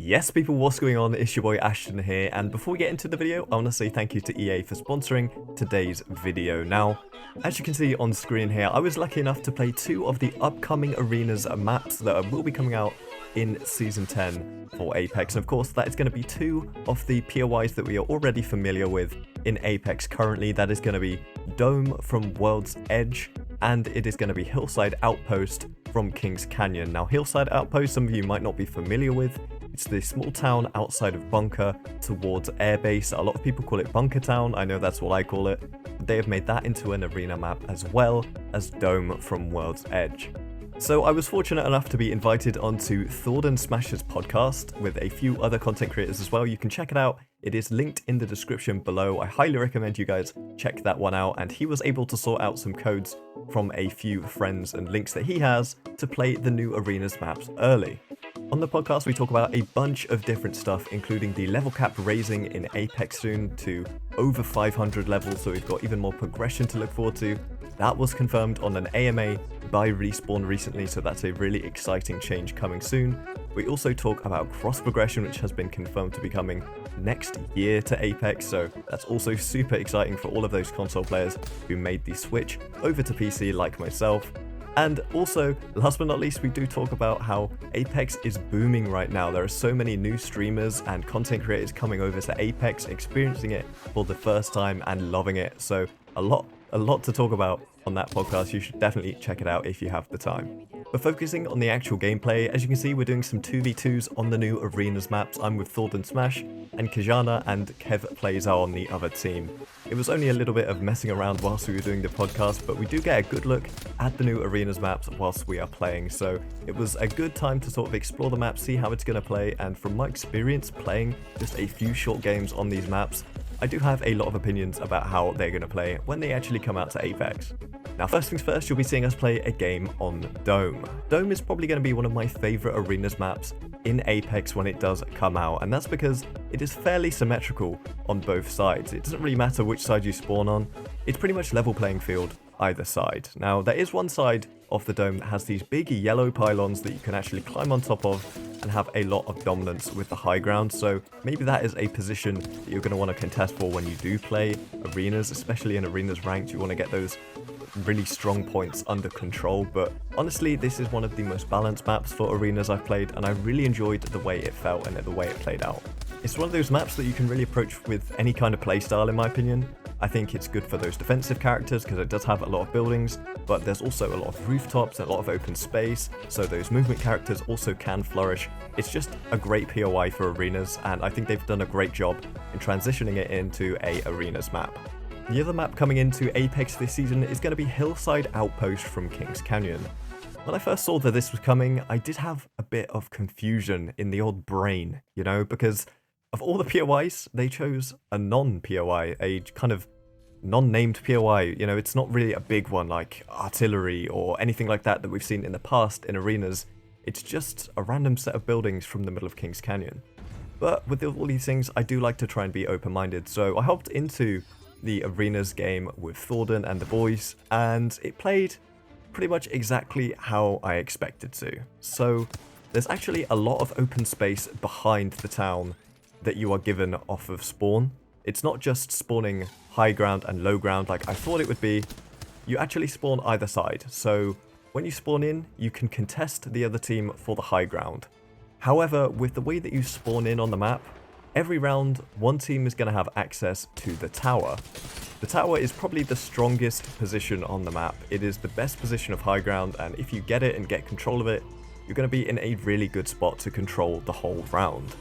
Yes people, what's going on? It's your boy Ashton here, and before we get into the video, I want to say thank you to EA for sponsoring today's video. Now, as you can see on screen here, I was lucky enough to play two of the upcoming Arenas maps that will be coming out in Season 10 for Apex, and of course that is going to be two of the POIs that we are already familiar with in Apex currently. That is going to be Dome from World's Edge, and it is going to be Hillside Outpost from Kings Canyon. Now, Hillside Outpost, some of you might not be familiar with. It's the small town outside of Bunker towards Airbase. A lot of people call it Bunker Town. I know that's what I call it. They have made that into an arena map as well as Dome from World's Edge. So I was fortunate enough to be invited onto Thordan Smash's podcast with a few other content creators as well. You can check it out. It is linked in the description below. I highly recommend you guys check that one out. And he was able to sort out some codes from a few friends and links that he has to play the new Arenas maps early. On the podcast, we talk about a bunch of different stuff, including the level cap raising in Apex soon to over 500 levels, so we've got even more progression to look forward to. That was confirmed on an AMA by Respawn recently, so that's a really exciting change coming soon. We also talk about cross progression, which has been confirmed to be coming next year to Apex, so that's also super exciting for all of those console players who made the switch over to PC like myself. And also, last but not least, we do talk about how Apex is booming right now. There are so many new streamers and content creators coming over to Apex, experiencing it for the first time and loving it. So a lot to talk about on that podcast. You should definitely check it out if you have the time. But focusing on the actual gameplay, as you can see, we're doing some 2v2s on the new Arenas maps. I'm with Thordan Smash, and Kajana and Kev Plays are on the other team. It was only a little bit of messing around whilst we were doing the podcast, but we do get a good look at the new Arenas maps whilst we are playing. So it was a good time to sort of explore the map, see how it's going to play, and from my experience playing just a few short games on these maps, I do have a lot of opinions about how they're going to play when they actually come out to Apex. Now, first things first, you'll be seeing us play a game on Dome. Dome is probably going to be one of my favourite Arenas maps in Apex when it does come out, and that's because it is fairly symmetrical on both sides. It doesn't really matter which side you spawn on, it's pretty much level playing field either side. Now, there is one side of the dome that has these big yellow pylons that you can actually climb on top of and have a lot of dominance with the high ground, so maybe that is a position that you're going to want to contest for when you do play Arenas, especially in Arenas ranked. You want to get those really strong points under control. But honestly, this is one of the most balanced maps for Arenas I've played, and I really enjoyed the way it felt and the way it played out. It's one of those maps that you can really approach with any kind of playstyle, in my opinion. I think it's good for those defensive characters because it does have a lot of buildings, but there's also a lot of rooftops and a lot of open space, so those movement characters also can flourish. It's just a great POI for Arenas, and I think they've done a great job in transitioning it into a Arenas map. The other map coming into Apex this season is going to be Hillside Outpost from Kings Canyon. When I first saw that this was coming, I did have a bit of confusion in the old brain, you know, because of all the POIs, they chose a non-POI, a kind of non-named POI. You know, it's not really a big one like artillery or anything like that we've seen in the past in Arenas. It's just a random set of buildings from the middle of Kings Canyon. But with all these things, I do like to try and be open-minded, so I hopped into the Arenas game with Thordan and the boys, and it played pretty much exactly how I expected to. So there's actually a lot of open space behind the town that you are given off of spawn. It's not just spawning high ground and low ground like I thought it would be. You actually spawn either side, so when you spawn in, you can contest the other team for the high ground. However, with the way that you spawn in on the map, every round one team is going to have access to the tower. The tower is probably the strongest position on the map. It is the best position of high ground, and if you get it and get control of it, you're going to be in a really good spot to control the whole round.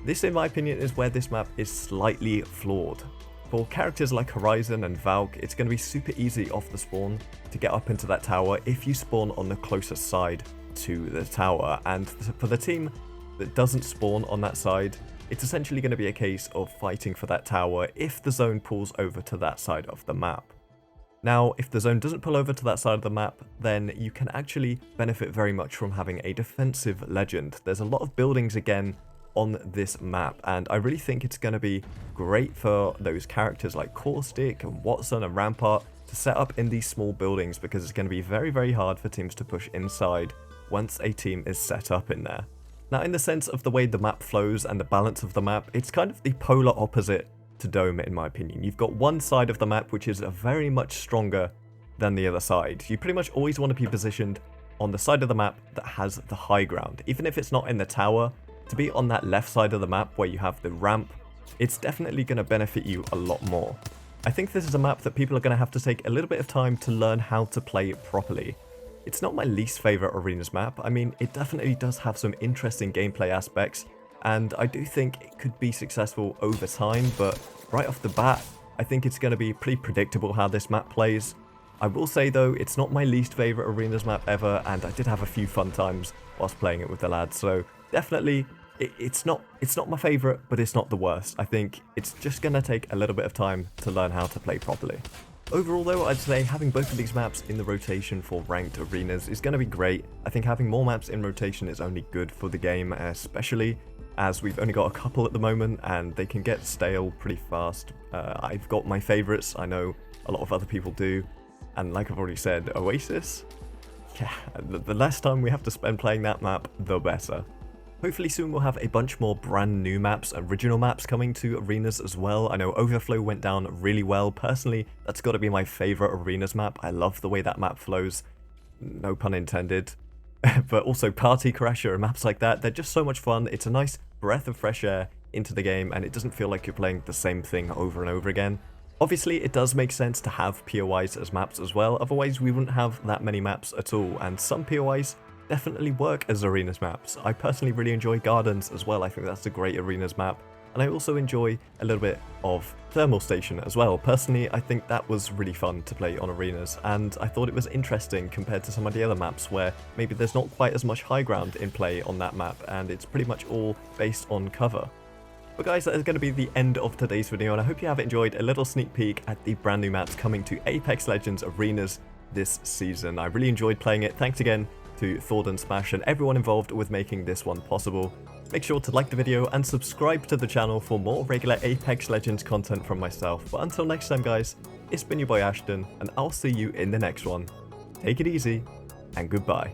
This, in my opinion, is where this map is slightly flawed. For characters like Horizon and Valk, it's going to be super easy off the spawn to get up into that tower if you spawn on the closest side to the tower, and for the team that doesn't spawn on that side, it's essentially going to be a case of fighting for that tower if the zone pulls over to that side of the map. Now, if the zone doesn't pull over to that side of the map, then you can actually benefit very much from having a defensive legend. There's a lot of buildings again on this map, and I really think it's going to be great for those characters like Caustic and Watson and Rampart to set up in these small buildings, because it's going to be very, very hard for teams to push inside once a team is set up in there. Now, in the sense of the way the map flows and the balance of the map, it's kind of the polar opposite to Dome in my opinion. You've got one side of the map which is very much stronger than the other side. You pretty much always want to be positioned on the side of the map that has the high ground. Even if it's not in the tower, to be on that left side of the map where you have the ramp, it's definitely going to benefit you a lot more. I think this is a map that people are going to have to take a little bit of time to learn how to play properly. It's not my least favourite Arenas map. I mean, it definitely does have some interesting gameplay aspects, and I do think it could be successful over time, but right off the bat, I think it's going to be pretty predictable how this map plays. I will say though, it's not my least favourite Arenas map ever, and I did have a few fun times whilst playing it with the lads, so definitely it's not my favourite, but it's not the worst. I think it's just going to take a little bit of time to learn how to play properly. Overall though, I'd say having both of these maps in the rotation for ranked arenas is going to be great. I think having more maps in rotation is only good for the game, especially as we've only got a couple at the moment and they can get stale pretty fast. I've got my favourites, I know a lot of other people do, and like I've already said, Oasis, yeah, the less time we have to spend playing that map, the better. Hopefully soon we'll have a bunch more brand new maps, original maps coming to Arenas as well. I know Overflow went down really well. Personally, that's got to be my favourite Arenas map. I love the way that map flows. No pun intended. But also Party Crasher and maps like that, they're just so much fun. It's a nice breath of fresh air into the game and it doesn't feel like you're playing the same thing over and over again. Obviously, it does make sense to have POIs as maps as well, otherwise we wouldn't have that many maps at all, and some POIs definitely work as Arenas maps. I personally really enjoy Gardens as well. I think that's a great Arenas map, and I also enjoy a little bit of Thermal Station as well. Personally, I think that was really fun to play on Arenas, and I thought it was interesting compared to some of the other maps where maybe there's not quite as much high ground in play on that map, and it's pretty much all based on cover. But guys, that is going to be the end of today's video, and I hope you have enjoyed a little sneak peek at the brand new maps coming to Apex Legends Arenas this season. I really enjoyed playing it. Thanks again to thordan Smash and everyone involved with making this one possible. Make sure to like the video and subscribe to the channel for more regular Apex Legends content from myself. But until next time guys, it's been your boy Ashton, and I'll see you in the next one. Take it easy, and goodbye.